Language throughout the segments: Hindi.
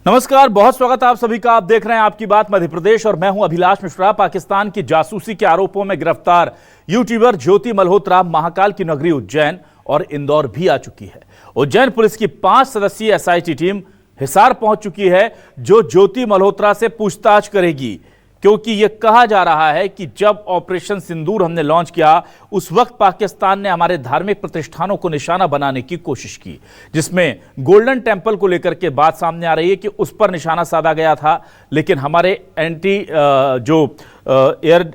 नमस्कार, बहुत स्वागत है आप सभी का। आप देख रहे हैं आपकी बात मध्य प्रदेश और मैं हूं अभिलाष मिश्रा। पाकिस्तान की जासूसी के आरोपों में गिरफ्तार यूट्यूबर ज्योति मल्होत्रा महाकाल की नगरी उज्जैन और इंदौर भी आ चुकी है। उज्जैन पुलिस की 5 सदस्यीय एसआईटी टीम हिसार पहुंच चुकी है, जो ज्योति मल्होत्रा से पूछताछ करेगी, क्योंकि यह कहा जा रहा है कि जब ऑपरेशन सिंदूर हमने लॉन्च किया उस वक्त पाकिस्तान ने हमारे धार्मिक प्रतिष्ठानों को निशाना बनाने की कोशिश की, जिसमें गोल्डन टेंपल को लेकर के बात सामने आ रही है कि उस पर निशाना साधा गया था। लेकिन हमारे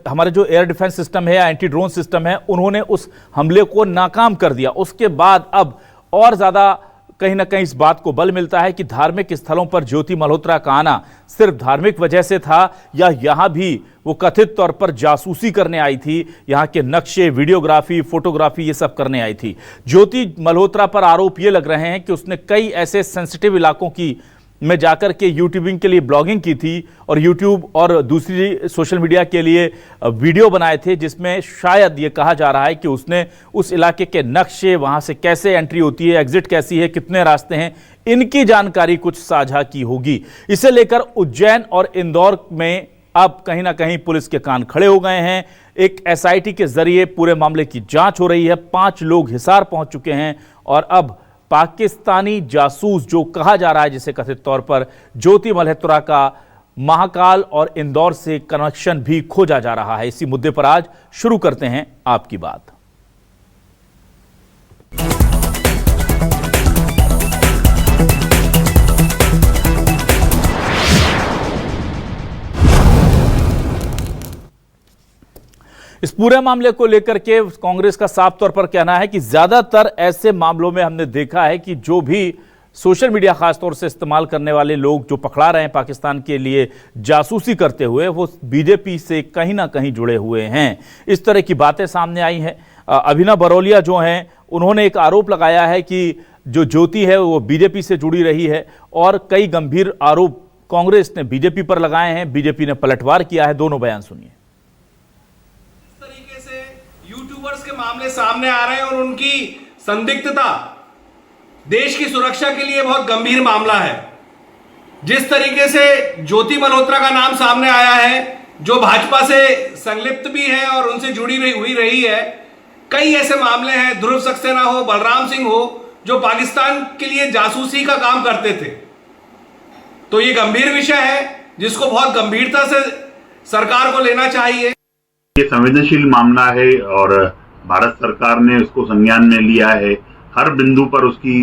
हमारे जो एयर डिफेंस सिस्टम है या एंटी ड्रोन सिस्टम है, उन्होंने उस हमले को नाकाम कर दिया। उसके बाद अब और ज्यादा कहीं ना कहीं इस बात को बल मिलता है कि धार्मिक स्थलों पर ज्योति मल्होत्रा का आना सिर्फ धार्मिक वजह से था या यहां भी वो कथित तौर पर जासूसी करने आई थी, यहां के नक्शे, वीडियोग्राफी, फोटोग्राफी ये सब करने आई थी। ज्योति मल्होत्रा पर आरोप ये लग रहे हैं कि उसने कई ऐसे सेंसिटिव इलाकों की में जाकर के यूट्यूबिंग के लिए ब्लॉगिंग की थी और यूट्यूब और दूसरी सोशल मीडिया के लिए वीडियो बनाए थे, जिसमें शायद ये कहा जा रहा है कि उसने उस इलाके के नक्शे, वहां से कैसे एंट्री होती है, एग्जिट कैसी है, कितने रास्ते हैं, इनकी जानकारी कुछ साझा की होगी। इसे लेकर उज्जैन और इंदौर में अब कहीं ना कहीं पुलिस के कान खड़े हो गए हैं। एक एसआईटी के जरिए पूरे मामले की जांच हो रही है। 5 लोग हिसार पहुंच चुके हैं और अब पाकिस्तानी जासूस जो कहा जा रहा है, जिसे कथित तौर पर ज्योति मल्होत्रा का महाकाल और इंदौर से कनेक्शन भी खोजा जा रहा है। इसी मुद्दे पर आज शुरू करते हैं आपकी बात। इस पूरे मामले को लेकर के कांग्रेस का साफ तौर पर कहना है कि ज्यादातर ऐसे मामलों में हमने देखा है कि जो भी सोशल मीडिया खासतौर से इस्तेमाल करने वाले लोग जो पकड़ा रहे हैं पाकिस्तान के लिए जासूसी करते हुए, वो बीजेपी से कहीं ना कहीं जुड़े हुए हैं। इस तरह की बातें सामने आई हैं। अभिनव बरौलिया जो हैं, उन्होंने एक आरोप लगाया है कि जो ज्योति है वो बीजेपी से जुड़ी रही है और कई गंभीर आरोप कांग्रेस ने बीजेपी पर लगाए हैं। बीजेपी ने पलटवार किया है। दोनों बयान सुनिए। यूट्यूबर्स के मामले सामने आ रहे हैं और उनकी संदिग्धता देश की सुरक्षा के लिए बहुत गंभीर मामला है। जिस तरीके से ज्योति मल्होत्रा का नाम सामने आया है, जो भाजपा से संलिप्त भी है और उनसे जुड़ी हुई रही है, कई ऐसे मामले हैं, ध्रुव सक्सेना हो, बलराम सिंह हो, जो पाकिस्तान के लिए जासूसी का काम करते थे। तो ये गंभीर विषय है जिसको बहुत गंभीरता से सरकार को लेना चाहिए। ये संवेदनशील मामला है और भारत सरकार ने उसको संज्ञान में लिया है। हर बिंदु पर उसकी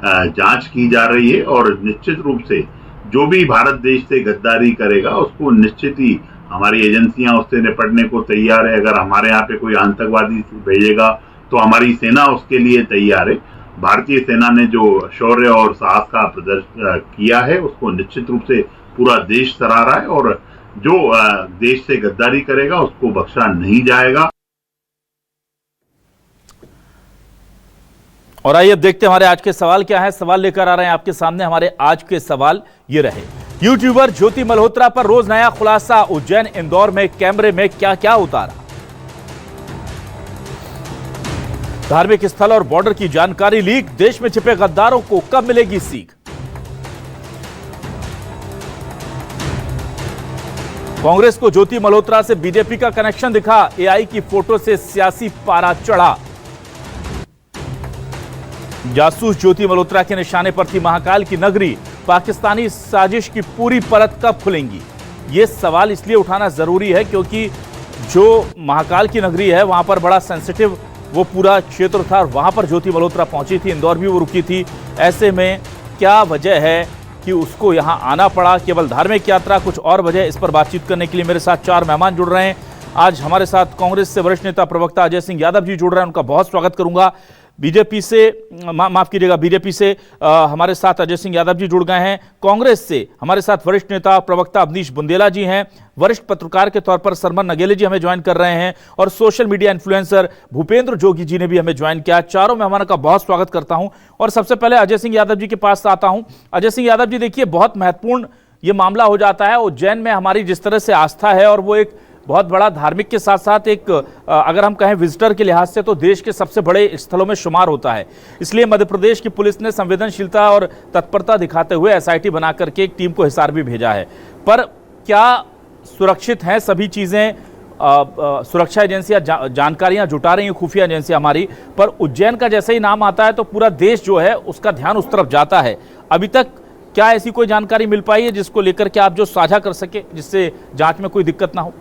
जांच की जा रही है और निश्चित रूप से जो भी भारत देश से गद्दारी करेगा उसको निश्चित ही हमारी एजेंसियां उससे निपटने को तैयार है। अगर हमारे यहाँ पे कोई आतंकवादी भेजेगा तो हमारी सेना उसके लिए तैयार है। भारतीय सेना ने जो शौर्य और साहस का प्रदर्शन किया है उसको निश्चित रूप से पूरा देश सराह रहा है और जो देश से गद्दारी करेगा उसको बख्शा नहीं जाएगा। और आइए अब देखते हैं हमारे आज के सवाल क्या है। सवाल लेकर आ रहे हैं आपके सामने। हमारे आज के सवाल ये रहे। यूट्यूबर ज्योति मल्होत्रा पर रोज नया खुलासा। उज्जैन इंदौर में कैमरे में क्या क्या उतारा। धार्मिक स्थल और बॉर्डर की जानकारी लीक। देश में छिपे गद्दारों को कब मिलेगी सीख। कांग्रेस को ज्योति मल्होत्रा से बीजेपी का कनेक्शन दिखा। एआई की फोटो से सियासी पारा चढ़ा। जासूस ज्योति मल्होत्रा के निशाने पर थी महाकाल की नगरी। पाकिस्तानी साजिश की पूरी परत कब खुलेंगी। यह सवाल इसलिए उठाना जरूरी है क्योंकि जो महाकाल की नगरी है वहां पर बड़ा सेंसिटिव वो पूरा क्षेत्र था और वहां पर ज्योति मल्होत्रा पहुंची थी। इंदौर भी वो रुकी थी। ऐसे में क्या वजह है कि उसको यहां आना पड़ा। केवल धार्मिक यात्रा, कुछ और वजह। इस पर बातचीत करने के लिए मेरे साथ 4 मेहमान जुड़ रहे हैं। आज हमारे साथ कांग्रेस से वरिष्ठ नेता प्रवक्ता अजय सिंह यादव जी जुड़ रहे हैं, उनका बहुत स्वागत करूंगा। बीजेपी से माफ कीजिएगा, बीजेपी से हमारे साथ अजय सिंह यादव जी जुड़ गए हैं। कांग्रेस से हमारे साथ वरिष्ठ नेता प्रवक्ता अवनीश बुंदेला जी हैं। वरिष्ठ पत्रकार के तौर पर सरमन नगेले जी हमें ज्वाइन कर रहे हैं और social media influencer Bhupendra Jogi ji ने भी हमें ज्वाइन किया। चारों मेहमानों का बहुत स्वागत करता हूं और सबसे पहले अजय सिंह यादव जी के पास आता हूं। अजय सिंह यादव जी, देखिए बहुत महत्वपूर्ण ये मामला हो जाता है। उज्जैन में हमारी जिस तरह से आस्था है और वो एक बहुत बड़ा धार्मिक के साथ साथ एक अगर हम कहें विजिटर के लिहाज से तो देश के सबसे बड़े स्थलों में शुमार होता है। इसलिए मध्य प्रदेश की पुलिस ने संवेदनशीलता और तत्परता दिखाते हुए एसआईटी बना करके एक टीम को हिसार भी भेजा है। पर क्या सुरक्षित हैं सभी चीजें? सुरक्षा एजेंसियां जानकारियां जुटा रही हैं, खुफिया एजेंसियां हमारी, पर उज्जैन का जैसे ही नाम आता है तो पूरा देश जो है उसका ध्यान उस तरफ जाता है। अभी तक क्या ऐसी कोई जानकारी मिल पाई है जिसको लेकर के आप जो साझा कर सके, जिससे जांच में कोई दिक्कत ना हो?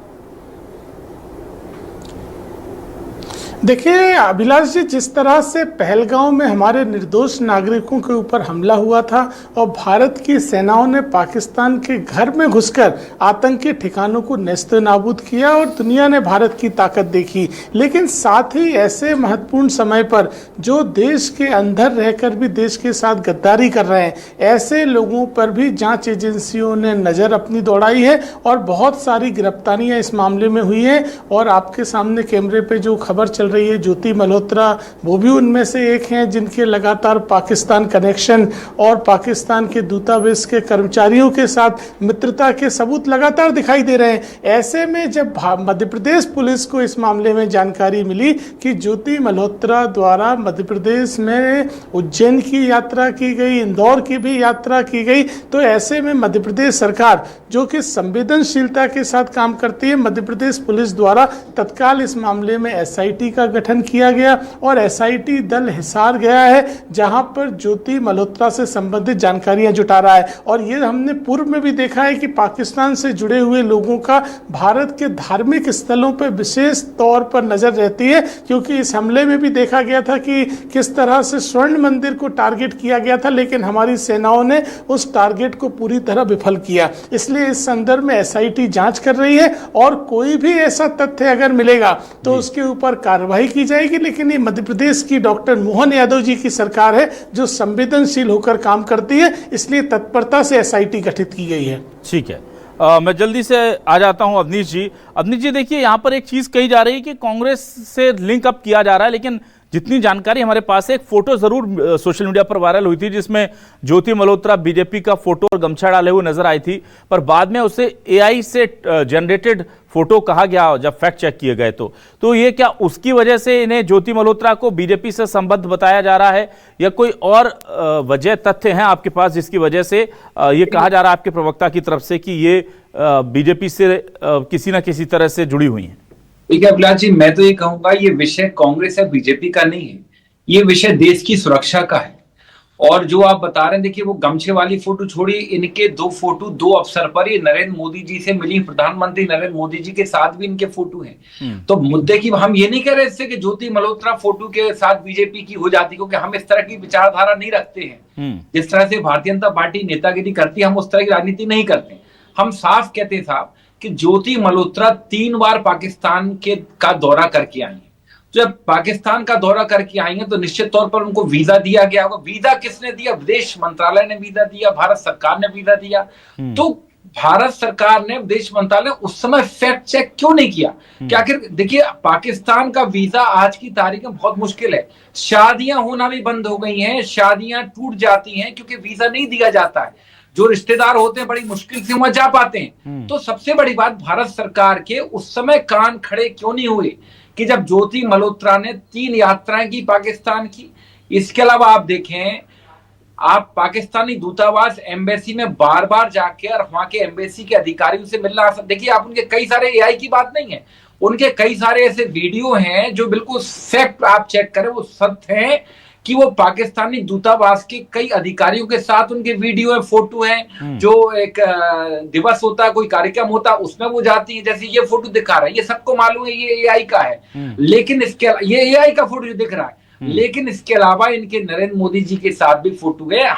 देखिए अभिलाष जी, जिस तरह से पहलगांव में हमारे निर्दोष नागरिकों के ऊपर हमला हुआ था और भारत की सेनाओं ने पाकिस्तान के घर में घुसकर आतंकी ठिकानों को नेस्तनाबूद किया और दुनिया ने भारत की ताकत देखी, लेकिन साथ ही ऐसे महत्वपूर्ण समय पर जो देश के अंदर रहकर भी देश के साथ गद्दारी कर रहे हैं, ऐसे लोगों पर भी जांच एजेंसियों ने नज़र अपनी दौड़ाई है और बहुत सारी गिरफ्तारियां इस मामले में हुई हैं। और आपके सामने कैमरे पे जो खबर चल रही है, ज्योति मल्होत्रा वो भी उनमें से एक हैं जिनके लगातार पाकिस्तान कनेक्शन और पाकिस्तान के दूतावास के कर्मचारियों के साथ मित्रता के सबूत लगातार दिखाई दे रहे हैं। ऐसे में जब मध्य प्रदेश पुलिस को इस मामले में जानकारी मिली कि ज्योति मल्होत्रा द्वारा मध्य प्रदेश में उज्जैन की यात्रा की गई, इंदौर की भी यात्रा की गई, तो ऐसे में मध्य प्रदेश सरकार जो कि संवेदनशीलता के साथ काम करती है, मध्य प्रदेश पुलिस द्वारा तत्काल इस मामले में एसआईटी का गठन किया गया और एसआईटी दल हिसार गया है जहां पर ज्योति मल्होत्रा से संबंधित जानकारियां जुटा रहा है। और ये हमने पूर्व में भी देखा है कि पाकिस्तान से जुड़े हुए लोगों का भारत के धार्मिक स्थलों पर विशेष तौर पर नजर रहती है, क्योंकि इस हमले में भी देखा गया था कि किस तरह से स्वर्ण मंदिर को टारगेट किया गया था, लेकिन हमारी सेनाओं ने उस टारगेट को पूरी तरह विफल किया। इसलिए इस संदर्भ में एसआईटी जांच कर रही है और कोई भी ऐसा तथ्य अगर मिलेगा तो उसके ऊपर कार्रवाई की जाएगी। लेकिन ये मध्य प्रदेश की डॉक्टर मोहन यादव जी की सरकार है जो संवेदनशील होकर काम करती है, इसलिए तत्परता से एसआईटी गठित की गई है। ठीक है, मैं जल्दी से आ जाता हूं अवनीश जी। अवनीश जी, देखिए यहां पर एक चीज कही जा रही है कि कांग्रेस से लिंक अप किया जा रहा है, लेकिन जितनी जानकारी हमारे पास है, एक फोटो जरूर सोशल मीडिया पर वायरल हुई थी जिसमें ज्योति मल्होत्रा बीजेपी का फोटो और गमछा डाले हुए नजर आई थी, पर बाद में उसे एआई से जनरेटेड फोटो कहा गया जब फैक्ट चेक किए गए तो ये क्या उसकी वजह से इन्हें ज्योति मल्होत्रा को बीजेपी से संबद्ध बताया जा रहा है, या कोई और वजह तथ्य हैं आपके पास जिसकी वजह से ये कहा जा रहा है आपके प्रवक्ता की तरफ से कि ये बीजेपी से किसी ना किसी तरह से जुड़ी हुई हैं? ठीक है अभिलाष जी, मैं तो ये कहूंगा ये विषय कांग्रेस या बीजेपी का नहीं है, ये विषय देश की सुरक्षा का है। और जो आप बता रहे हैं, देखिए वो गमछे वाली फोटो छोड़िए, इनके दो फोटो दो अवसर पर ये नरेंद्र मोदी जी से मिली, प्रधानमंत्री नरेंद्र मोदी जी के साथ भी इनके फोटो हैं। तो मुद्दे की हम ये नहीं कह रहे इससे कि ज्योति मल्होत्रा फोटो के साथ बीजेपी की हो जाती, क्योंकि हम इस तरह की विचारधारा नहीं रखते हैं। जिस तरह से भारतीय जनता पार्टी नेतागिरी करती है, हम उस तरह की राजनीति नहीं करते। हम साफ कहते हैं साहब कि ज्योति मल्होत्रा 3 बार पाकिस्तान का दौरा करके आई है। जब पाकिस्तान का दौरा करके आई हैं तो निश्चित तौर पर उनको वीजा दिया गया होगा। वीजा किसने दिया? विदेश मंत्रालय ने वीजा दिया, भारत सरकार ने वीजा दिया। तो भारत सरकार ने, विदेश मंत्रालय उस समय फैक्ट चेक क्यों नहीं किया? क्या देखिए, पाकिस्तान का वीजा आज की तारीख में बहुत मुश्किल है। शादियां होना भी बंद हो गई हैं, शादियां टूट जाती हैं क्योंकि वीजा नहीं दिया जाता है। जो रिश्तेदार होते हैं बड़ी मुश्किल से वहां जा पाते हैं। तो सबसे बड़ी बात, भारत सरकार के उस समय कान खड़े क्यों नहीं हुए कि जब ज्योति मल्होत्रा ने 3 यात्राएं की पाकिस्तान की। इसके अलावा आप देखें, आप पाकिस्तानी दूतावास एम्बेसी में बार बार जाके और वहां के एम्बेसी के अधिकारियों से मिलना, देखिए आप उनके कई सारे एआई की बात नहीं है, उनके कई सारे ऐसे वीडियो हैं जो बिल्कुल फैक्ट आप चेक करें वो सत्य है कि वो पाकिस्तानी दूतावास के कई अधिकारियों के साथ उनके वीडियो है, फोटो है। जो एक दिवस होता है, कोई कार्यक्रम होता है, उसमें वो जाती है। जैसे ये फोटो दिखा रहा है, ये सबको मालूम है ये एआई का है, लेकिन इसके ये एआई का फोटो जो दिख रहा है, लेकिन इसके अलावा इनके नरेंद्र मोदी जी के साथ भी फोटो है।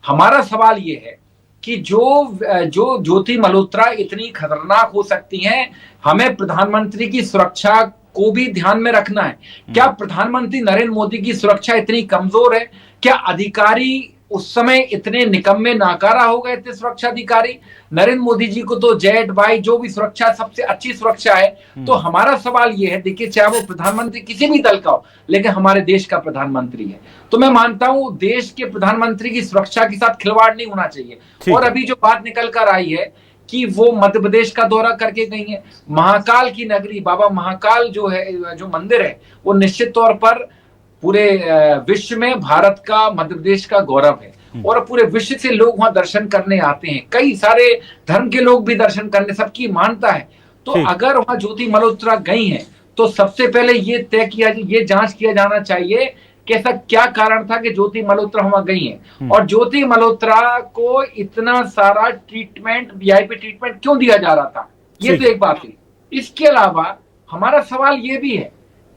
हमारा सवाल ये है कि जो ज्योति मल्होत्रा इतनी खतरनाक हो सकती हैं, हमें प्रधानमंत्री की सुरक्षा को भी ध्यान में रखना है। क्या प्रधानमंत्री नरेंद्र मोदी की सुरक्षा इतनी कमजोर है? क्या अधिकारी उस समय इतने निकम्मे नाकारा हो गए थे सुरक्षा अधिकारी? नरेंद्र मोदी जी को तो जेट बाई जो भी सुरक्षा सबसे अच्छी सुरक्षा है। तो हमारा सवाल ये है, देखिए चाहे वो प्रधानमंत्री किसी भी दल का हो, लेकिन हमारे देश का प्रधानमंत्री है, तो मैं मानता हूं देश के प्रधानमंत्री की सुरक्षा के साथ खिलवाड़ नहीं होना चाहिए। और अभी जो बात निकल कर आई है कि वो मध्य प्रदेश का दौरा करके गई हैं। महाकाल की नगरी बाबा महाकाल जो है, जो मंदिर है, वो निश्चित तौर पर पूरे विश्व में भारत का, मध्य प्रदेश का गौरव है और पूरे विश्व से लोग वहां दर्शन करने आते हैं। कई सारे धर्म के लोग भी दर्शन करने, सबकी मान्यता है। तो अगर वहां ज्योति मल्होत्रा गई हैं तो सबसे पहले ये जांच किया जाना चाहिए कि ऐसा क्या कारण था कि ज्योति मल्होत्रा वहां गई हैं और ज्योति मल्होत्रा को इतना सारा ट्रीटमेंट, वीआईपी ट्रीटमेंट क्यों दिया जा रहा था, ये तो एक बात है। इसके अलावा हमारा सवाल ये भी है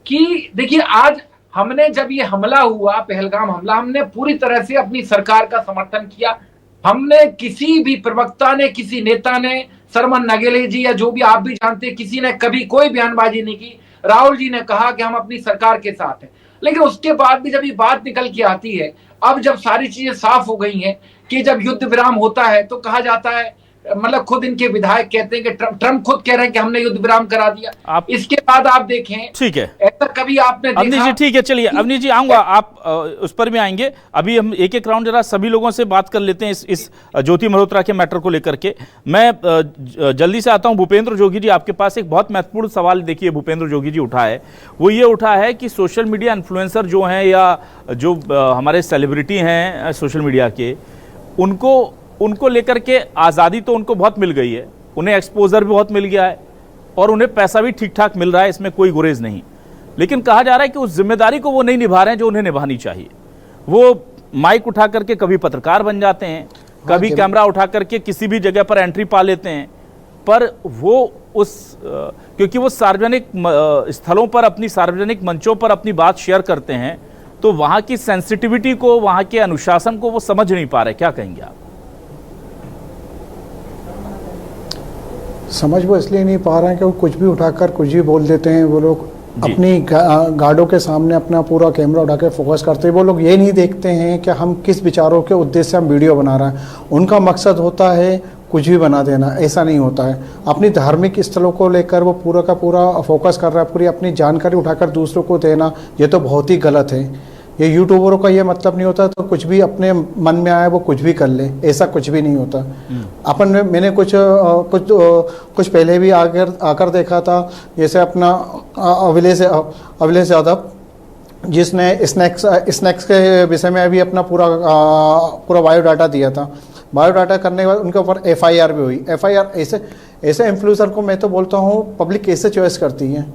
कि देखिए, आज हमने जब ये हमला हुआ, पहलगाम हमला, हमने पूरी तरह से अपनी सरकार का समर्थन किया। हमने किसी भी प्रवक्ता ने, किसी नेता ने, सरमन नगेले जी या जो भी आप भी जानते हैं, किसी ने कभी कोई बयानबाजी नहीं की। राहुल जी ने कहा कि हम अपनी सरकार के साथ हैं, लेकिन उसके बाद भी जब ये बात निकल के आती है, अब जब सारी चीजें साफ हो गई हैं कि जब युद्ध विराम होता है तो कहा जाता है, मतलब खुद इनके विधायक कहते हैं कि ट्रम्प खुद कह रहे हैं कि हमने युद्ध विराम करा दिया। इसके बाद आप देखें, ठीक है, ऐसा कभी आपने देखा? अवनीश जी, ठीक है, चलिए अवनीश जी, आऊंगा, आप उस पर भी आएंगे। अभी हम एक एक राउंड जरा सभी लोगों से बात कर लेते हैं इस ज्योति मल्होत्रा के मैटर को लेकर के। मैं जल्दी से आता हूं भूपेंद्र जोगी जी, आपके पास एक बहुत महत्वपूर्ण सवाल देखिए भूपेंद्र जोगी जी उठा है। वो ये उठा है कि सोशल मीडिया इन्फ्लुएंसर जो हैं या जो हमारे सेलिब्रिटी हैं सोशल मीडिया के, उनको लेकर के आज़ादी तो उनको बहुत मिल गई है, उन्हें एक्सपोजर भी बहुत मिल गया है और उन्हें पैसा भी ठीक ठाक मिल रहा है, इसमें कोई गुरेज नहीं। लेकिन कहा जा रहा है कि उस जिम्मेदारी को वो नहीं निभा रहे हैं जो उन्हें निभानी चाहिए। वो माइक उठा करके कभी पत्रकार बन जाते हैं, कभी कैमरा उठा करके किसी भी जगह पर एंट्री पा लेते हैं, पर वो क्योंकि वो सार्वजनिक स्थलों पर, अपनी सार्वजनिक मंचों पर अपनी बात शेयर करते हैं, तो वहाँ की सेंसिटिविटी को, वहाँ के अनुशासन को वो समझ नहीं पा रहे। क्या कहेंगे आप? समझ वो इसलिए नहीं पा रहे हैं कि वो कुछ भी उठाकर कुछ भी बोल देते हैं। वो लोग अपनी गार्डों के सामने अपना पूरा कैमरा उठा के फोकस करते हैं। वो लोग ये नहीं देखते हैं कि हम किस विचारों के उद्देश्य से हम वीडियो बना रहे हैं। उनका मकसद होता है कुछ भी बना देना, ऐसा नहीं होता है। अपनी धार्मिक स्थलों को लेकर वो पूरा का पूरा फोकस कर रहा है, पूरी अपनी जानकारी उठाकर दूसरों को देना, ये तो बहुत ही गलत है। ये यूट्यूबरों का ये मतलब नहीं होता तो कुछ भी अपने मन में आए वो कुछ भी कर ले, ऐसा कुछ भी नहीं होता। मैंने कुछ पहले भी आकर देखा था, जैसे अपना अभिलेष यादव, जिसने स्नैक्स के विषय में अभी अपना पूरा बायोडाटा दिया था। बायोडाटा करने के बाद उनके ऊपर FIR भी हुई। FIR ऐसे इन्फ्लुएंसर को मैं तो बोलता हूँ पब्लिक कैसे चॉइस करती है,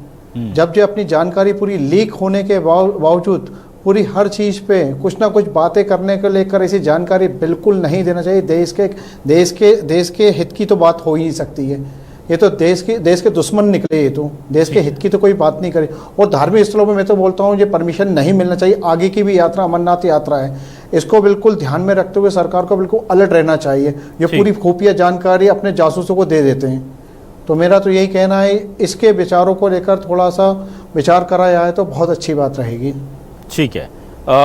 जब जो अपनी जानकारी पूरी लीक होने के बावजूद पूरी हर चीज़ पे कुछ ना कुछ बातें करने को लेकर ऐसी जानकारी बिल्कुल नहीं देना चाहिए। देश के हित की तो बात हो ही नहीं सकती है। ये तो देश के दुश्मन निकले, ये तो देश के हित की तो कोई बात नहीं करे। और धार्मिक स्थलों में मैं तो बोलता हूँ ये परमिशन नहीं मिलना चाहिए। आगे की भी यात्रा अमरनाथ यात्रा है, इसको बिल्कुल ध्यान में रखते हुए सरकार को बिल्कुल अलर्ट रहना चाहिए। ये पूरी खुफिया जानकारी अपने जासूसों को दे देते हैं। तो मेरा तो यही कहना है, इसके विचारों को लेकर थोड़ा सा विचार करा जाए तो बहुत अच्छी बात रहेगी। ठीक है,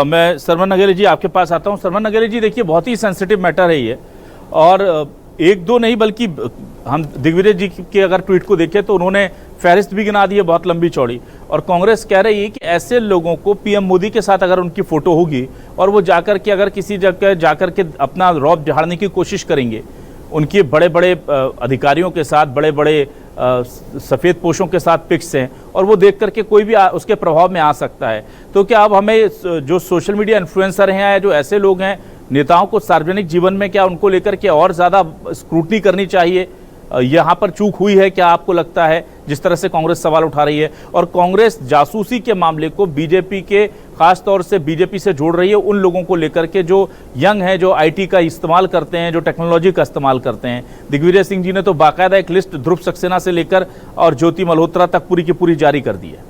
मैं सरमन नगेले जी आपके पास आता हूं। सरमन नगेले जी, देखिए बहुत ही सेंसिटिव मैटर है ये, और एक दो नहीं बल्कि हम दिग्विजय जी के अगर ट्वीट को देखें तो उन्होंने फहरिस्त भी गिना दी है बहुत लंबी चौड़ी। और कांग्रेस कह रही है कि ऐसे लोगों को पीएम मोदी के साथ अगर उनकी फोटो होगी और वो जाकर के अगर किसी जगह जाकर के अपना रौब झाड़ने की कोशिश करेंगे, उनके बड़े बड़े अधिकारियों के साथ, बड़े बड़े सफ़ेद पोशों के साथ पिक्स हैं, और वो देख करके कोई भी उसके प्रभाव में आ सकता है। तो क्या अब हमें जो सोशल मीडिया इन्फ्लुएंसर हैं या जो ऐसे लोग हैं, नेताओं को सार्वजनिक जीवन में, क्या उनको लेकर के और ज़्यादा स्क्रूटनी करनी चाहिए? यहाँ पर चूक हुई है क्या आपको लगता है, जिस तरह से कांग्रेस सवाल उठा रही है? और कांग्रेस जासूसी के मामले को बीजेपी के, खास तौर से बीजेपी से जोड़ रही है उन लोगों को लेकर के जो यंग हैं, जो आईटी का इस्तेमाल करते हैं, जो टेक्नोलॉजी का इस्तेमाल करते हैं। दिग्विजय सिंह जी ने तो बाकायदा एक लिस्ट ध्रुव सक्सेना से लेकर और ज्योति मल्होत्रा तक पूरी की पूरी जारी कर दी है।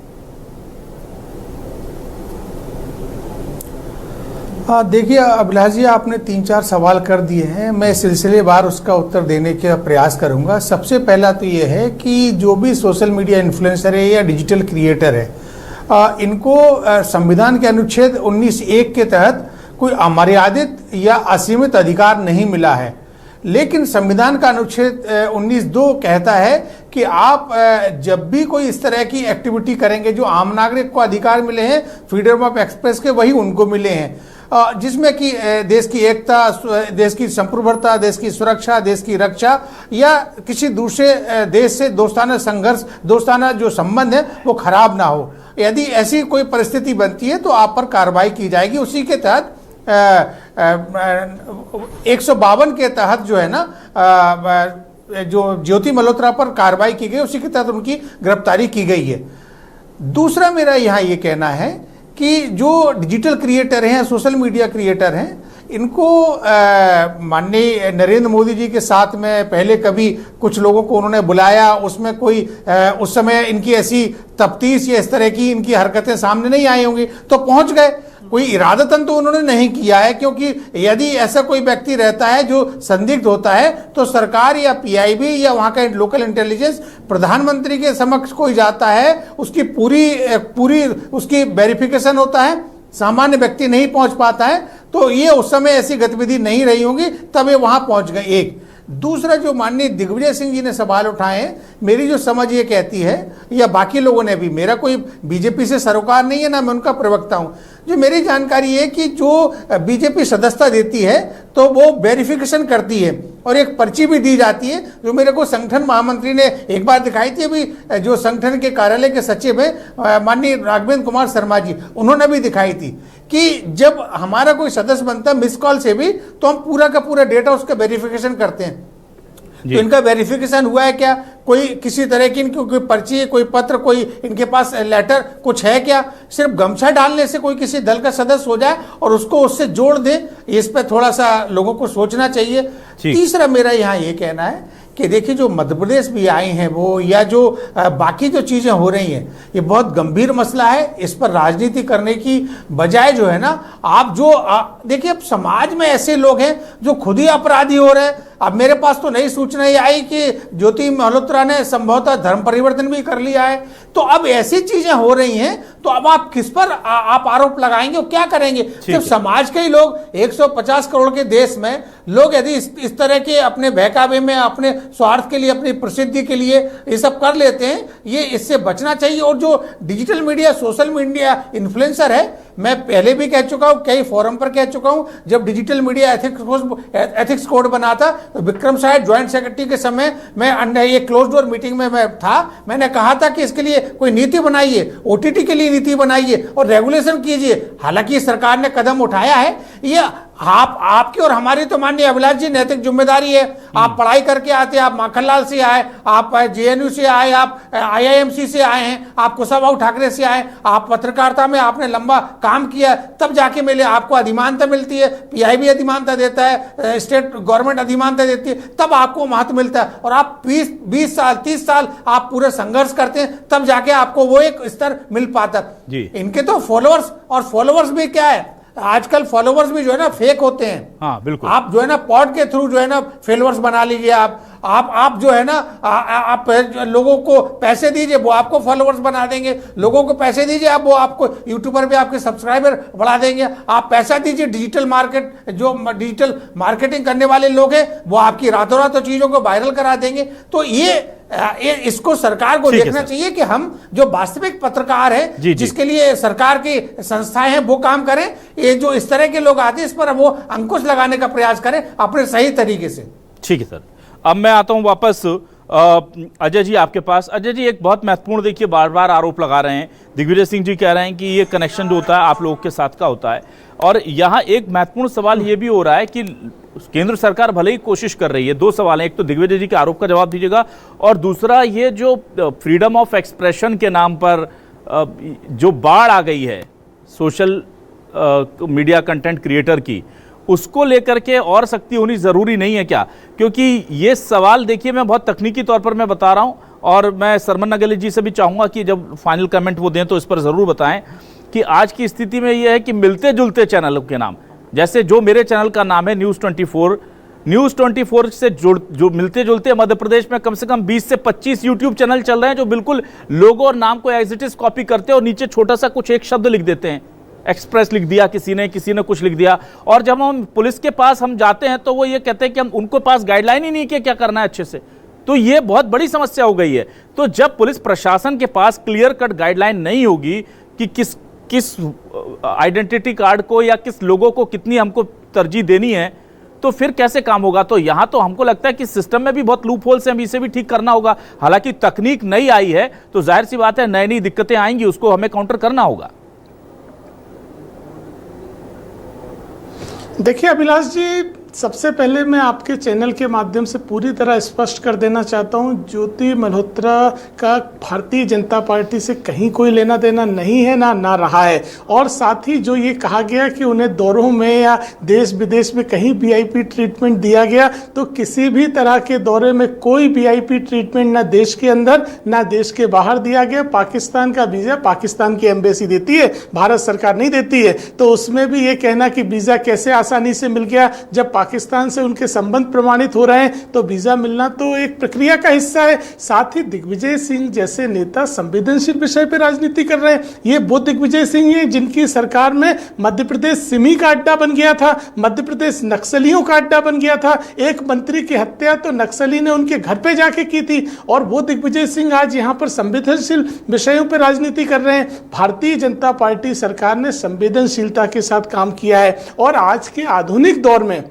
देखिए अभिलाष जी, आपने 3-4 सवाल कर दिए हैं, मैं सिलसिलेवार उसका उत्तर देने का प्रयास करूंगा। सबसे पहला तो ये है कि जो भी सोशल मीडिया इन्फ्लुएंसर है या डिजिटल क्रिएटर है, इनको संविधान के अनुच्छेद 19(1) के तहत कोई अमर्यादित या असीमित अधिकार नहीं मिला है। लेकिन संविधान का अनुच्छेद 19(2) कहता है कि आप जब भी कोई इस तरह की एक्टिविटी करेंगे, जो आम नागरिक को अधिकार मिले हैं फ्रीडम ऑफ एक्सप्रेस के, वही उनको मिले हैं। जिसमें कि देश की एकता, देश की संप्रभुता, देश की सुरक्षा, देश की रक्षा या किसी दूसरे देश से दोस्ताना संघर्ष, दोस्ताना जो संबंध है वो खराब ना हो। यदि ऐसी कोई परिस्थिति बनती है तो आप पर कार्रवाई की जाएगी। उसी के तहत 152 के तहत जो है ना जो ज्योति मल्होत्रा पर कार्रवाई की गई, उसी के तहत उनकी गिरफ्तारी की गई है। दूसरा मेरा यहाँ ये कहना है कि जो डिजिटल क्रिएटर हैं, सोशल मीडिया क्रिएटर हैं, इनको माननीय नरेंद्र मोदी जी के साथ में पहले कभी कुछ लोगों को उन्होंने बुलाया, उसमें कोई उस समय इनकी ऐसी तफ्तीश या इस तरह की इनकी हरकतें सामने नहीं आई होंगी तो पहुंच गए। कोई इरादतन तो उन्होंने नहीं किया है, क्योंकि यदि ऐसा कोई व्यक्ति रहता है जो संदिग्ध होता है तो सरकार या पीआईबी या वहां का लोकल इंटेलिजेंस प्रधानमंत्री के समक्ष कोई जाता है, उसकी पूरी उसकी वेरिफिकेशन होता है, सामान्य व्यक्ति नहीं पहुंच पाता है। तो ये उस समय ऐसी गतिविधि नहीं रही होंगी, तब ये वहां पहुंच गए। एक दूसरा जो माननीय दिग्विजय सिंह जी ने सवाल उठाए हैं, मेरी जो समझ ये कहती है या बाकी लोगों ने भी, मेरा कोई बीजेपी से सरोकार नहीं है ना मैं उनका प्रवक्ता हूं, जो मेरी जानकारी है कि जो बीजेपी सदस्यता देती है तो वो वेरिफिकेशन करती है और एक पर्ची भी दी जाती है, जो मेरे को संगठन महामंत्री ने एक बार दिखाई थी। अभी जो संगठन के कार्यालय के सचिव है माननीय राघवेंद्र कुमार शर्मा जी, उन्होंने भी दिखाई थी कि जब हमारा कोई सदस्य बनता है मिस कॉल से भी, तो हम पूरा का पूरा डेटा उसका वेरिफिकेशन करते हैं। तो इनका वेरिफिकेशन हुआ है क्या, कोई किसी तरह की इनकी कोई पर्ची, कोई पत्र, कोई इनके पास लेटर कुछ है क्या? सिर्फ गमछा डालने से कोई किसी दल का सदस्य हो जाए और उसको उससे जोड़ दे, इस पे थोड़ा सा लोगों को सोचना चाहिए। तीसरा मेरा यहाँ ये कहना है कि देखिए जो मध्य प्रदेश भी आए हैं वो, या जो बाकी जो चीज़ें हो रही हैं, ये बहुत गंभीर मसला है। इस पर राजनीति करने की बजाय जो है ना, आप जो देखिए अब समाज में ऐसे लोग हैं जो खुद ही अपराधी हो रहे हैं। अब मेरे पास तो नई सूचना ये आई कि ज्योति मल्होत्रा ने संभवतः धर्म परिवर्तन भी कर लिया है। तो अब ऐसी चीजें हो रही हैं, तो अब आप किस पर आप आरोप लगाएंगे और क्या करेंगे? सिर्फ समाज के ही लोग, 150 करोड़ के देश में लोग यदि इस तरह के अपने बहकावे में, अपने स्वार्थ के लिए, अपनी प्रसिद्धि के लिए ये सब कर लेते हैं, ये इससे बचना चाहिए। और जो digital media, social media influencer है, मैं पहले भी कह चुका हूं, कई फोरम पर कह चुका हूं, जब डिजिटल मीडिया एथिक्स कोड बना था तो विक्रम साहब ज्वाइंट सेक्रेटरी के समय मैं अंडर ये क्लोज डोर मीटिंग में मैं था, मैंने कहा था कि इसके लिए कोई नीति बनाइए, ओटीटी के लिए नीति बनाइए और रेगुलेशन कीजिए। हालांकि सरकार ने कदम उठाया है। ये आपकी और हमारी तो माननीय अभिलाष जी नैतिक जिम्मेदारी है। आप पढ़ाई करके आते हैं, आप माखनलाल से आए, आप जेएनयू से आए, आप आईआईएमसी से आए हैं, आप कुशाभाऊ ठाकरे से आए, आप पत्रकारिता में आपने लंबा काम किया, तब जाके मिले, आपको अधिमानता मिलती है, पीआईबी अधिमानता देता है, स्टेट गवर्नमेंट अधिमानता देती है, तब आपको महत्व मिलता है। और आप 20 साल 30 साल आप पूरे संघर्ष करते हैं, तब जाके आपको वो एक स्तर मिल पाता। इनके तो फॉलोअर्स भी क्या है, आजकल फॉलोवर्स भी जो है ना फेक होते हैं। हाँ बिल्कुल। आप जो है ना पॉड के थ्रू जो है ना फॉलोवर्स बना लीजिए। आप जो है ना आप लोगों को पैसे दीजिए, वो आपको फॉलोवर्स बना देंगे। लोगों को पैसे दीजिए, आप वो आपको यूट्यूबर पे आपके सब्सक्राइबर बढ़ा देंगे। आप पैसा दीजिए, डिजिटल मार्केटिंग करने वाले लोग हैं, वो आपकी रातों रात चीजों को वायरल करा देंगे। तो ये इसको सरकार को देखना चाहिए कि हम जो वास्तविक पत्रकार हैं, जिसके लिए सरकार की संस्थाएं हैं, वो काम करें। ये जो इस तरह के लोग आते हैं, इस पर वो अंकुश लगाने का प्रयास करें अपने सही तरीके से। ठीक है सर, अब मैं आता हूं वापस अजय जी आपके पास। अजय जी, एक बहुत महत्वपूर्ण, देखिए बार बार आरोप लगा रहे हैं, दिग्विजय सिंह जी कह रहे हैं कि ये कनेक्शन जो होता है आप लोगों के साथ का होता है। और यहाँ एक महत्वपूर्ण सवाल ये भी हो रहा है कि केंद्र सरकार भले ही कोशिश कर रही है। दो सवाल हैं, एक तो दिग्विजय जी के आरोप का जवाब दीजिएगा, और दूसरा ये जो फ्रीडम ऑफ एक्सप्रेशन के नाम पर जो बाढ़ आ गई है सोशल मीडिया कंटेंट क्रिएटर की, उसको लेकर के और सख्ती होनी जरूरी नहीं है क्या? क्योंकि ये सवाल देखिए मैं बहुत तकनीकी तौर पर मैं बता रहा हूं, और मैं सरमन नगेली जी से भी चाहूंगा कि जब फाइनल कमेंट वो दें तो इस पर जरूर बताएं कि आज की स्थिति में यह है कि मिलते जुलते चैनलों के नाम, जैसे जो मेरे चैनल का नाम है न्यूज़ 24 से जो मिलते जुलते मध्य प्रदेश में कम से कम 20 से 25 यूट्यूब चैनल चल रहे हैं जो बिल्कुल लोगो और नाम को एज इट इज कॉपी करते हैं और नीचे छोटा सा कुछ एक शब्द लिख देते हैं, एक्सप्रेस लिख दिया किसी ने कुछ लिख दिया। और जब हम पुलिस के पास हम जाते हैं तो वो ये कहते हैं कि हम उनको पास गाइडलाइन ही नहीं कि क्या करना है अच्छे से। तो ये बहुत बड़ी समस्या हो गई है। तो जब पुलिस प्रशासन के पास क्लियर कट गाइडलाइन नहीं होगी कि किस आइडेंटिटी कार्ड को या किस लोगों को कितनी हमको तरजीह देनी है, तो फिर कैसे काम होगा। तो यहां तो हमको लगता है कि सिस्टम में भी बहुत लूप होल्स हैं, हमें इसे भी ठीक करना होगा। हालांकि तकनीक नई आई है तो जाहिर सी बात है नई नई दिक्कतें आएंगी, उसको हमें काउंटर करना होगा। देखिए अभिलाष जी, सबसे पहले मैं आपके चैनल के माध्यम से पूरी तरह स्पष्ट कर देना चाहता हूं, ज्योति मल्होत्रा का भारतीय जनता पार्टी से कहीं कोई लेना देना नहीं है, ना रहा है। और साथ ही जो ये कहा गया कि उन्हें दौरों में या देश विदेश में कहीं वीआईपी ट्रीटमेंट दिया गया, तो किसी भी तरह के दौरे में कोई वीआईपी ट्रीटमेंट ना देश के अंदर ना देश के बाहर दिया गया। पाकिस्तान का वीजा पाकिस्तान की एम्बेसी देती है, भारत सरकार नहीं देती है। तो उसमें भी ये कहना कि वीजा कैसे आसानी से मिल गया, जब पाकिस्तान से उनके संबंध प्रमाणित हो रहे हैं, तो वीजा मिलना तो एक प्रक्रिया का हिस्सा है। साथ ही दिग्विजय सिंह जैसे नेता संवेदनशील विषय पर राजनीति कर रहे हैं। ये वो दिग्विजय सिंह है जिनकी सरकार में मध्य प्रदेश सिमी का अड्डा बन गया था, मध्य प्रदेश नक्सलियों का अड्डा बन गया था। एक मंत्री की हत्या तो नक्सली ने उनके घर पे जाके की थी, और वो दिग्विजय सिंह आज यहाँ पर संवेदनशील विषयों पर राजनीति कर रहे हैं। भारतीय जनता पार्टी सरकार ने संवेदनशीलता के साथ काम किया है, और आज के आधुनिक दौर में,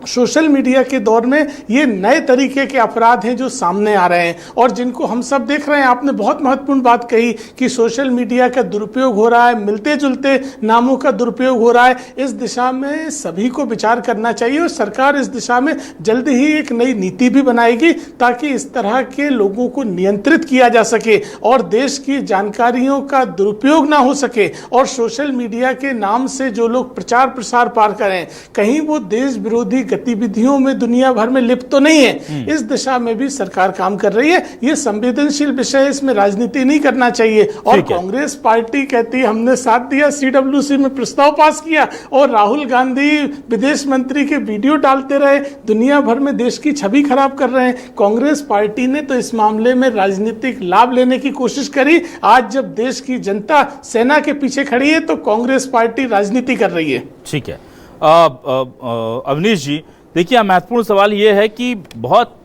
सोशल मीडिया के दौर में, ये नए तरीके के अपराध हैं जो सामने आ रहे हैं और जिनको हम सब देख रहे हैं। आपने बहुत महत्वपूर्ण बात कही कि सोशल मीडिया का दुरुपयोग हो रहा है, मिलते जुलते नामों का दुरुपयोग हो रहा है। इस दिशा में सभी को विचार करना चाहिए, और सरकार इस दिशा में जल्द ही एक नई नीति भी बनाएगी ताकि इस तरह के लोगों को नियंत्रित किया जा सके और देश की जानकारियों का दुरुपयोग ना हो सके। और सोशल मीडिया के नाम से जो लोग प्रचार प्रसार पार करें, कहीं वो देश विरोधी गतिविधियों में दुनिया भर में लिप्त तो नहीं है। इस दिशा में भी सरकार काम कर रही है। ये संवेदनशील विषय, इसमें राजनीति नहीं करना चाहिए। और कांग्रेस पार्टी कहती है हमने साथ दिया, सीडब्ल्यूसी में प्रस्ताव पास किया, और राहुल गांधी विदेश मंत्री के वीडियो डालते रहे, दुनिया भर में देश की छवि खराब कर रहे हैं। कांग्रेस पार्टी ने तो इस मामले में राजनीतिक लाभ लेने की कोशिश करी। आज जब देश की जनता सेना के पीछे खड़ी है तो कांग्रेस पार्टी राजनीति कर रही है। ठीक है अवनीश जी, देखिए महत्वपूर्ण सवाल ये है कि बहुत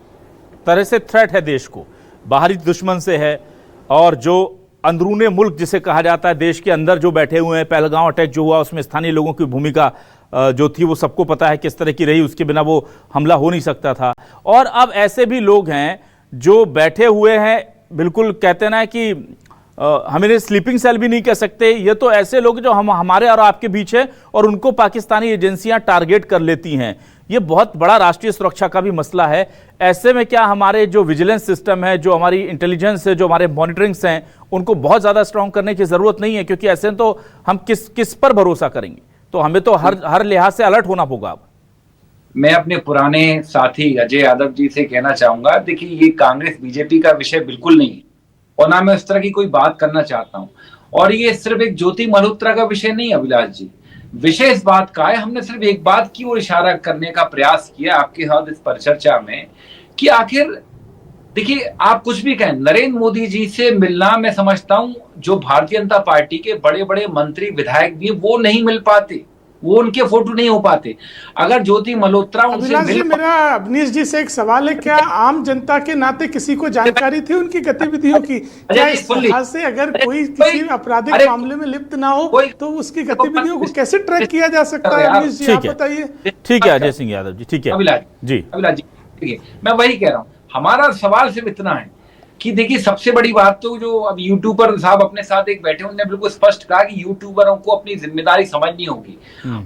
तरह से थ्रेट है देश को, बाहरी दुश्मन से है, और जो अंदरूने मुल्क जिसे कहा जाता है, देश के अंदर जो बैठे हुए हैं, पहलगांव अटैक जो हुआ उसमें स्थानीय लोगों की भूमिका जो थी वो सबको पता है किस तरह की रही, उसके बिना वो हमला हो नहीं सकता था। और अब ऐसे भी लोग हैं जो बैठे हुए हैं, बिल्कुल कहते ना कि हम इन्हें स्लीपिंग सेल भी नहीं कह सकते, ये तो ऐसे लोग जो हमारे और आपके बीच है, और उनको पाकिस्तानी एजेंसियां टारगेट कर लेती हैं। ये बहुत बड़ा राष्ट्रीय सुरक्षा का भी मसला है। ऐसे में क्या हमारे जो विजिलेंस सिस्टम है, जो हमारी इंटेलिजेंस है, जो हमारे मॉनिटरिंग्स हैं, उनको बहुत ज़्यादा स्ट्रांग करने की ज़रूरत नहीं है? क्योंकि ऐसे तो हम किस पर भरोसा करेंगे? तो हमें तो हर लिहाज से अलर्ट होना होगा। अब मैं अपने पुराने साथी अजय यादव जी से कहना चाहूंगा, देखिए ये कांग्रेस बीजेपी का विषय बिल्कुल नहीं है, और ना मैं उस तरह की कोई बात करना चाहता हूं। और ये सिर्फ एक ज्योति मल्होत्रा का विषय नहीं है अभिलाष जी, विषय इस बात का है, हमने सिर्फ एक बात की ओर इशारा करने का प्रयास किया आपके साथ इस परिचर्चा में कि आखिर देखिए आप कुछ भी कहें, नरेंद्र मोदी जी से मिलना मैं समझता हूं जो भारतीय जनता पार्टी के बड़े बड़े मंत्री विधायक भी वो नहीं मिल पाते, वो उनके फोटो नहीं हो पाते। अगर ज्योति मल्होत्रा उनसे मिल, मेरा अवनीश जी से एक सवाल है, क्या आम जनता के नाते किसी को जानकारी थी उनकी गतिविधियों की? क्या इस तरह से अगर कोई किसी आपराधिक मामले में लिप्त ना हो तो उसकी गतिविधियों को कैसे ट्रैक किया जा सकता है? अवनीश जी आप बताइए। ठीक है अजय सिंह यादव जी। ठीक है अभिलाष जी, ठीक है, मैं वही कह रहा हूँ, हमारा सवाल सिर्फ इतना है कि देखिए सबसे बड़ी बात तो जो अब यूट्यूबर साहब अपने साथ एक बैठे, उन्होंने बिल्कुल स्पष्ट कहा कि यूट्यूबरों को अपनी जिम्मेदारी समझनी होगी।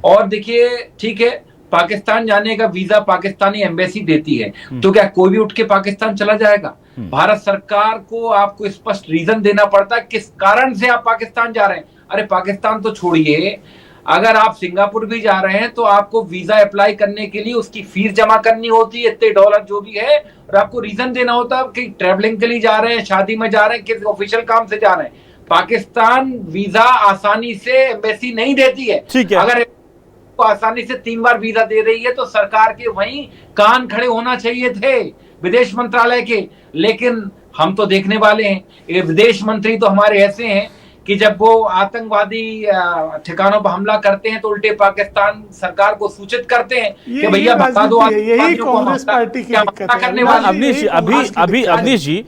और देखिए ठीक है, पाकिस्तान जाने का वीजा पाकिस्तानी एम्बेसी देती है, तो क्या कोई भी उठ के पाकिस्तान चला जाएगा? भारत सरकार को आपको स्पष्ट रीजन देना पड़ता है किस कारण से आप पाकिस्तान जा रहे हैं। अरे पाकिस्तान तो छोड़िए, अगर आप सिंगापुर भी जा रहे हैं तो आपको वीजा अप्लाई करने के लिए उसकी फीस जमा करनी होती है, इतने डॉलर जो भी है, और आपको रीजन देना होता है कि ट्रैवलिंग के लिए जा रहे हैं, शादी में जा रहे हैं, किस ऑफिशियल काम से जा रहे हैं। पाकिस्तान वीजा आसानी से एम्बेसी नहीं देती है। ठीक है, अगर आसानी से 3 बार वीजा दे रही है तो सरकार के वहीं कान खड़े होना चाहिए थे विदेश मंत्रालय के। लेकिन हम तो देखने वाले हैं, विदेश मंत्री तो हमारे ऐसे हैं कि जब वो आतंकवादी ठिकानों पर हमला करते हैं तो उल्टे पाकिस्तान सरकार को सूचित करते हैं कि भैया बता दो आप यही कांग्रेस पार्टी की दिक्कत है। करने वाले अवनीश जी अवनीश जी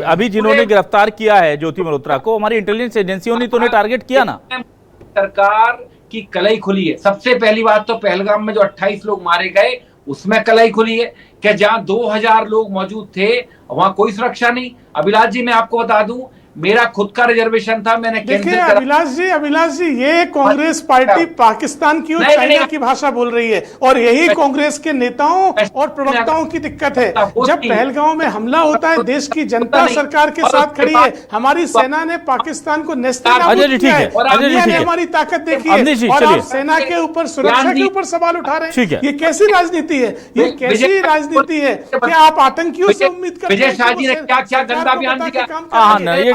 अभी जिन्होंने गिरफ्तार किया है ज्योति मल्होत्रा को, हमारी इंटेलिजेंस एजेंसियों ने तो उन्हें टारगेट किया ना। सरकार की कलई खुली है। सबसे पहली बात तो पहलगाम में जो 28 लोग मारे गए उसमें कलई खुली है कि जहां 2000 लोग मौजूद थे वहां कोई सुरक्षा नहीं। अभिलाष जी मैं आपको बता दूं, मेरा खुद का रिजर्वेशन था, मैंने देखिए अभिलाष जी ये कांग्रेस पार्टी पाकिस्तान की और चाइना की भाषा बोल रही है और यही कांग्रेस के नेताओं और प्रवक्ताओं की दिक्कत है। जब पहलगांव में हमला होता है देश की जनता सरकार के साथ खड़ी है, हमारी सेना ने पाकिस्तान को नेस्तनाबूद किया है और दुनिया ने हमारी ताकत देखी है और आप सेना के ऊपर सुरक्षा के ऊपर सवाल उठा रहे हैं। ये कैसी राजनीति है? ये कैसी राजनीति है? क्या आप आतंकियों से उम्मीद करते हैं? विजय शाह जी ने क्या क्या गंदा बयान दिया?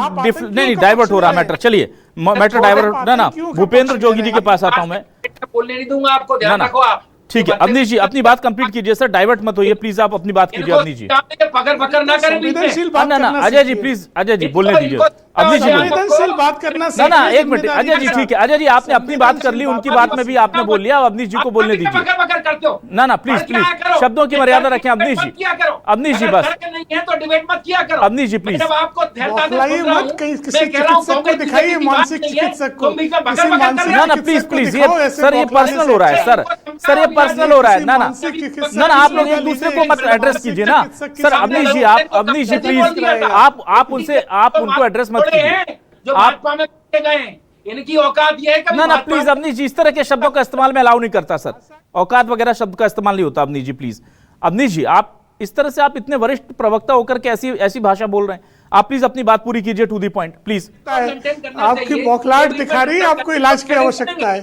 नहीं डाइवर्ट हो रहा मैटर। चलिए मैटर डाइवर्ट ना भूपेंद्र जोगी जी के पास आता हूं मैं। बोलने नहीं दूंगा आपको, ध्यान रखो आप। ठीक है अवनीश जी अपनी बात कंप्लीट कीजिए सर, डाइवर्ट मत होइए प्लीज, आप अपनी बात कीजिए अवनीश जी। पकड़ ना करें ना अजय जी प्लीज, अजय जी बोलने दीजिए। अवनीश जी संवेदनशील बात करना ना एक मिनट अजय जी, ठीक है अजय जी आपने अपनी बात कर ली, उनकी बात में भी आपने बोल लिया, अवनीश जी को बोलने दीजिए ना प्लीज शब्दों की मर्यादा रखें अवनीश जी। अवनीश जी बस नहीं है तो डिबेट मत किया करो अवनीश जी प्लीज। आपको किसी चिकित्सक को दिखाइए, मानसिक चिकित्सक को ना प्लीज ये सर ये पर्सनल हो रहा है सर ये पर्सनल हो रहा है ना आप लोग एक दूसरे को मत एड्रेस कीजिए ना सर। अवनीश जी प्लीज आप उनको एड्रेस मत कीजिए। जो भाजपा में गए इनकी औकात ये है ना प्लीज अवनीश जी इस तरह के शब्दों का इस्तेमाल में अलाउ नहीं करता सर, औकात वगैरह शब्द का इस्तेमाल नहीं होता अवनीश जी प्लीज। अवनीश जी आप इस तरह से आप इतने वरिष्ठ प्रवक्ता होकर के ऐसी भाषा बोल रहे हैं, आप प्लीज अपनी बात पूरी कीजिए टू द पॉइंट प्लीज। आपकी बौखलाहट दिखा रही है, आपको इलाज की आवश्यकता है।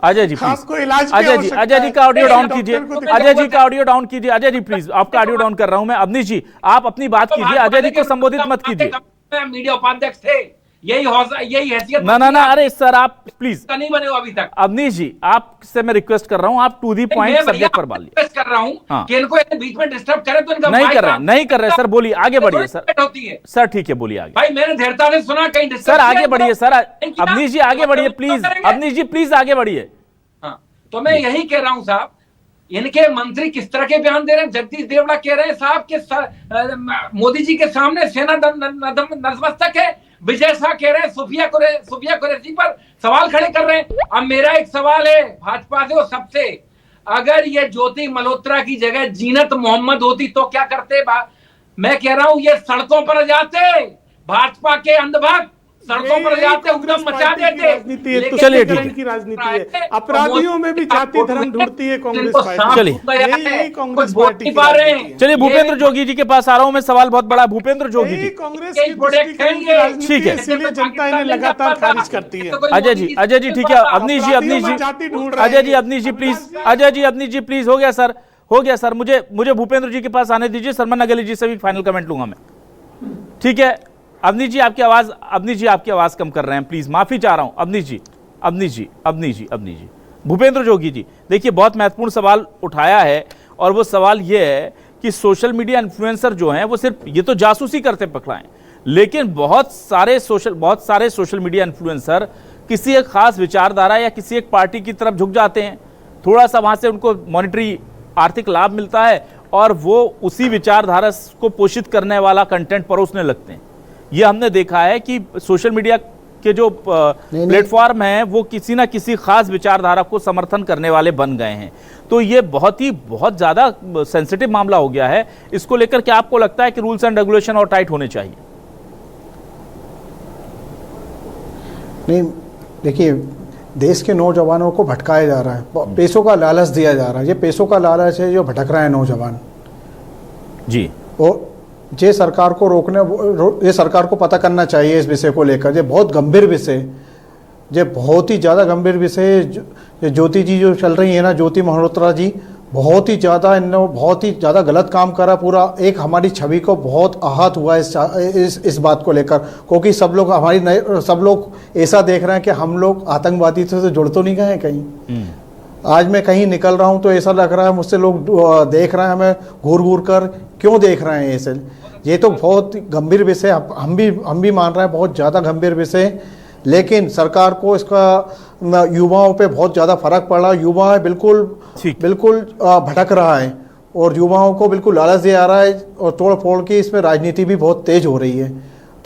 अजय जी प्लीज, आपको इलाज अजय जी का ऑडियो डाउन कीजिए, अजय जी का ऑडियो डाउन कीजिए। अजय जी प्लीज आपका ऑडियो डाउन कर रहा हूं मैं। अवनीश जी आप अपनी बात कीजिए, अजय जी को संबोधित मत कीजिए। मीडिया उपाध्यक्ष थे, यही हैसियत ना अरे सर आप प्लीज नहीं बने हो अभी तक। अवनीश जी आपसे मैं रिक्वेस्ट कर रहा हूं, आप टू दी पॉइंट सब्जेक्ट पर बात रिक्वेस्ट कर रहा हूं कि इनको बीच में डिस्टर्ब करे तो इनका नहीं कर रहे सर, बोलिए आगे बढ़िए सर। होती है सर ठीक है बोलिए आगे। भाई मैंने धैर्यता से सुना, कहीं सर आगे बढ़िए सर, अवनीश जी आगे बढ़िए प्लीज, अवनीश जी प्लीज आगे बढ़िए। हाँ तो मैं यही कह रहा हूं साहब, इनके मंत्री किस तरह के बयान दे रहे हैं। जगदीश देवड़ा कह रहे हैं साहब के मोदी जी के सामने सेना नतमस्तक है। विजय शाह कह रहे हैं सुफिया कुरैशी पर सवाल खड़े कर रहे हैं। अब मेरा एक सवाल है भाजपा से और सबसे, अगर ये ज्योति मल्होत्रा की जगह जीनत मोहम्मद होती तो क्या करते? मैं कह रहा हूं ये सड़कों पर जाते, भाजपा के अंधभक्त सड़कों पर जाते, उद्यम मचा देते। चलिए ठीक की राजनीति है, अपराधियों में भी जाति धर्म ढूंढती है कांग्रेस पार्टी। चलिए कांग्रेस पार्टी। चलिए भूपेंद्र जोगी जी के पास आ रहा हूं मैं, सवाल बहुत बड़ा। भूपेंद्र जोगी जी कांग्रेस की ठीक है, इसलिए जनता इन्हें लगातार खारिज करती है। अजय जी ठीक है। अवनीश जी अवनीश जी प्लीज, अवनीश जी प्लीज, हो गया सर मुझे भूपेंद्र जी के पास आने दीजिए। सरमन नगेली जी से भी फाइनल कमेंट लूंगा मैं, ठीक है। अवनीश जी आपकी आवाज कम कर रहे हैं प्लीज, माफी चाह रहा हूं। अवनीश जी भूपेंद्र जोगी जी देखिए बहुत महत्वपूर्ण सवाल उठाया है और वो सवाल ये है कि सोशल मीडिया इन्फ्लुएंसर जो हैं वो सिर्फ ये तो जासूसी करते पकड़ाएं, लेकिन बहुत सारे सोशल मीडिया इन्फ्लुएंसर किसी एक खास विचारधारा या किसी एक पार्टी की तरफ झुक जाते हैं, थोड़ा सा वहां से उनको मॉनेटरी आर्थिक लाभ मिलता है और वो उसी विचारधारा को पोषित करने वाला कंटेंट परोसने लगते हैं। ये हमने देखा है कि सोशल मीडिया के जो प्लेटफॉर्म हैं वो किसी ना किसी खास विचारधारा को समर्थन करने वाले बन गए हैं। तो ये बहुत ज्यादा सेंसिटिव मामला हो गया है। इसको लेकर क्या आपको लगता है कि रूल्स एंड रेगुलेशन और टाइट होने चाहिए? नहीं देखिए, देश के नौजवानों को भटकाया जा रहा है, पैसों का लालच दिया जा रहा है। ये पैसों का लालच है जो भटक रहा है नौजवान जी। और ये सरकार को ये सरकार को पता करना चाहिए इस विषय को लेकर। ये बहुत गंभीर विषय, ये बहुत ही ज़्यादा गंभीर विषय। ज्योति जी जो चल रही है ना, ज्योति मल्होत्रा जी, बहुत ही ज़्यादा गलत काम करा। पूरा एक हमारी छवि को बहुत आहत हुआ इस बात को लेकर, क्योंकि सब लोग ऐसा देख रहे हैं कि हम लोग आतंकवादी से जुड़ तो नहीं गए कहीं। आज मैं कहीं निकल रहा हूँ तो ऐसा लग रहा है मुझसे लोग देख रहे हैं, हमें घूर घूर कर क्यों देख रहे हैं। ऐसे ये तो बहुत गंभीर विषय, हम भी मान रहे हैं बहुत ज़्यादा गंभीर विषय। लेकिन सरकार को इसका युवाओं पे बहुत ज़्यादा फर्क पड़ रहा है। युवा बिल्कुल भटक रहा है और युवाओं को बिल्कुल लालच दे आ रहा है और तोड़ फोड़ की इसमें राजनीति भी बहुत तेज हो रही है।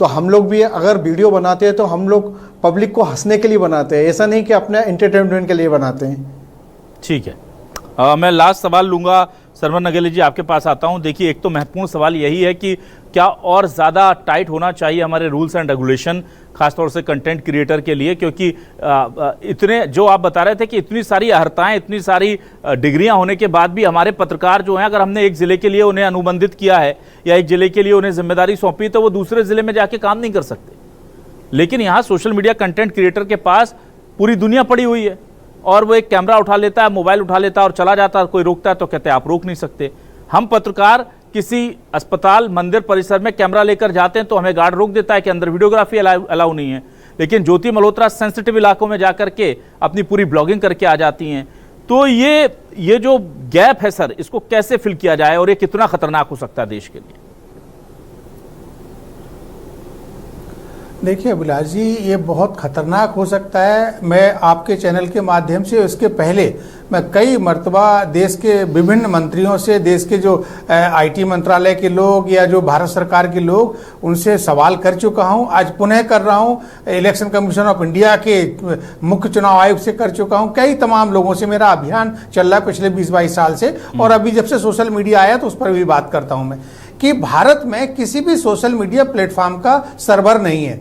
तो हम लोग भी अगर वीडियो बनाते हैं तो हम लोग पब्लिक को हंसने के लिए बनाते हैं, ऐसा नहीं कि अपने एंटरटेनमेंट के लिए बनाते हैं। ठीक है, मैं लास्ट सवाल लूंगा। सरवन नगेले जी आपके पास आता हूं। देखिए, एक तो महत्वपूर्ण सवाल यही है कि क्या और ज़्यादा टाइट होना चाहिए हमारे रूल्स एंड रेगुलेशन, खासतौर से कंटेंट क्रिएटर के लिए, क्योंकि इतने जो आप बता रहे थे कि इतनी सारी अर्हताएं, इतनी सारी डिग्रियां होने के बाद भी हमारे पत्रकार जो हैं, अगर हमने एक ज़िले के लिए उन्हें अनुबंधित किया है या एक ज़िले के लिए उन्हें जिम्मेदारी सौंपी तो वो दूसरे ज़िले में जाके काम नहीं कर सकते। लेकिन यहाँ सोशल मीडिया कंटेंट क्रिएटर के पास पूरी दुनिया पड़ी हुई है और वो एक कैमरा उठा लेता है, मोबाइल उठा लेता है और चला जाता है। कोई रोकता है तो कहते हैं आप रोक नहीं सकते। हम पत्रकार किसी अस्पताल, मंदिर परिसर में कैमरा लेकर जाते हैं तो हमें गार्ड रोक देता है कि अंदर वीडियोग्राफी अलाउ नहीं है। लेकिन ज्योति मल्होत्रा सेंसिटिव इलाकों में जाकर के अपनी पूरी ब्लॉगिंग करके आ जाती हैं। तो ये जो गैप है सर, इसको कैसे फिल किया जाए और ये कितना खतरनाक हो सकता है देश के लिए? देखिए अभिलाष जी, ये बहुत खतरनाक हो सकता है। मैं आपके चैनल के माध्यम से, इसके पहले मैं कई मर्तबा देश के विभिन्न मंत्रियों से, देश के जो आईटी मंत्रालय के लोग या जो भारत सरकार के लोग, उनसे सवाल कर चुका हूं। आज पुनः कर रहा हूं। इलेक्शन कमीशन ऑफ इंडिया के मुख्य चुनाव आयोग से कर चुका हूं। कई तमाम लोगों से मेरा अभियान चल रहा है पिछले 20-22 साल से, और अभी जब से सोशल मीडिया आया तो उस पर भी बात करता हूं मैं कि भारत में किसी भी सोशल मीडिया प्लेटफॉर्म का सर्वर नहीं है।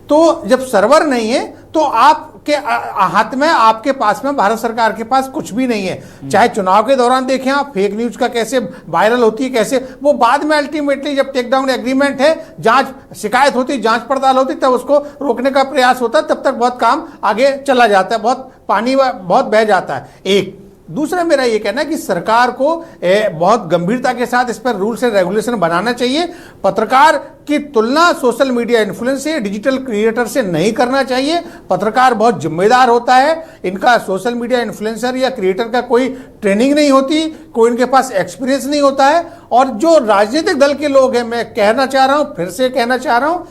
तो जब सर्वर नहीं है तो आपके हाथ में, आपके पास में, भारत सरकार के पास कुछ भी नहीं है। चाहे चुनाव के दौरान देखें आप, फेक न्यूज का कैसे वायरल होती है, कैसे वो बाद में अल्टीमेटली जब टेक डाउन एग्रीमेंट है, जांच शिकायत होती, जांच पड़ताल होती, तब उसको रोकने का प्रयास होता है, तब तक बहुत काम आगे चला जाता है, बहुत पानी बहुत बह जाता है। एक दूसरा मेरा ये कहना है कि सरकार को बहुत गंभीरता के साथ इस पर रूल्स एंड रेगुलेशन बनाना चाहिए। पत्रकार की तुलना सोशल मीडिया इन्फ्लुएंस से, डिजिटल क्रिएटर से नहीं करना चाहिए। पत्रकार बहुत जिम्मेदार होता है। इनका सोशल मीडिया इन्फ्लुएंसर या क्रिएटर का कोई ट्रेनिंग नहीं होती, कोई इनके पास एक्सपीरियंस नहीं होता है। और जो राजनीतिक दल के लोग हैं, मैं कहना चाह रहा हूं, फिर से कहना चाह रहा हूं,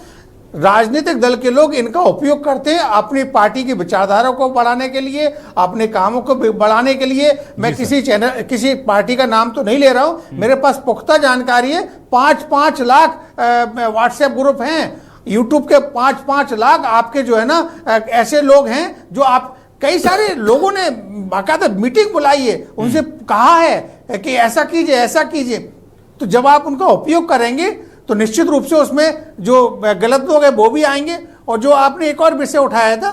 राजनीतिक दल के लोग इनका उपयोग करते हैं अपनी पार्टी की विचारधारा को बढ़ाने के लिए, अपने कामों को बढ़ाने के लिए। मैं किसी पार्टी का नाम तो नहीं ले रहा हूं, मेरे पास पुख्ता जानकारी है। 5-5 लाख व्हाट्सएप ग्रुप हैं, यूट्यूब के 5-5 लाख आपके जो है ना ऐसे लोग हैं जो आप, कई सारे लोगों ने बाकायदा मीटिंग बुलाई है, उनसे कहा है कि ऐसा कीजिए, ऐसा कीजिए। तो जब आप उनका उपयोग करेंगे तो निश्चित रूप से उसमें जो गलत लोग हैं वो भी आएंगे। और जो आपने एक और विषय उठाया था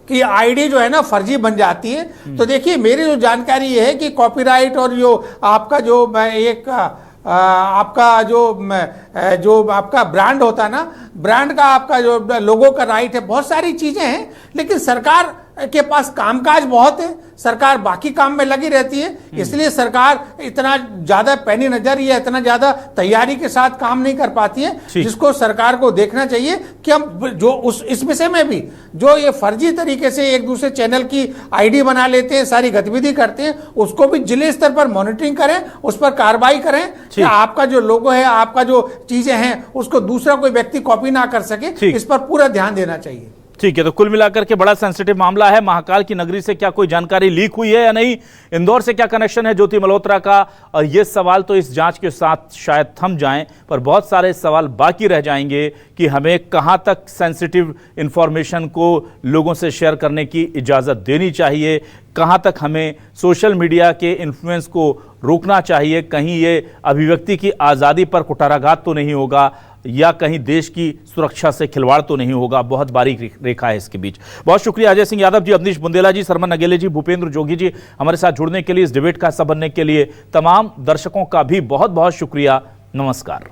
कि आईडी जो है ना फर्जी बन जाती है, तो देखिए मेरी जो जानकारी ये है कि कॉपीराइट और जो आपका जो एक आपका जो आपका ब्रांड होता है ना, ब्रांड का आपका जो लोगो का राइट है, बहुत सारी चीजें हैं। लेकिन सरकार के पास कामकाज बहुत है, सरकार बाकी काम में लगी रहती है, इसलिए सरकार इतना ज्यादा पैनी नजर या इतना ज्यादा तैयारी के साथ काम नहीं कर पाती है। जिसको सरकार को देखना चाहिए कि हम जो इस विषय में भी जो ये फर्जी तरीके से एक दूसरे चैनल की आईडी बना लेते हैं, सारी गतिविधि करते हैं, उसको भी जिले स्तर पर मॉनिटरिंग करें, उस पर कार्रवाई करें कि आपका जो लोगो है, आपका जो चीजें हैं, उसको दूसरा कोई व्यक्ति कॉपी ना कर सके। इस पर पूरा ध्यान देना चाहिए। ठीक है, तो कुल मिलाकर के बड़ा सेंसिटिव मामला है। महाकाल की नगरी से क्या कोई जानकारी लीक हुई है या नहीं, इंदौर से क्या कनेक्शन है ज्योति मल्होत्रा का, और ये सवाल तो इस जांच के साथ शायद थम जाएं, पर बहुत सारे सवाल बाकी रह जाएंगे कि हमें कहां तक सेंसिटिव इंफॉर्मेशन को लोगों से शेयर करने की इजाज़त देनी चाहिए, कहां तक हमें सोशल मीडिया के इन्फ्लुएंस को रोकना चाहिए, कहीं ये अभिव्यक्ति की आज़ादी पर कुठाराघात तो नहीं होगा, या कहीं देश की सुरक्षा से खिलवाड़ तो नहीं होगा। बहुत बारीक रेखा है इसके बीच। बहुत शुक्रिया अजय सिंह यादव जी, अवनीश बुंदेला जी, सरमन नगेले जी, भूपेंद्र जोगी जी, हमारे साथ जुड़ने के लिए, इस डिबेट का हिस्सा बनने के लिए। तमाम दर्शकों का भी बहुत बहुत शुक्रिया। नमस्कार।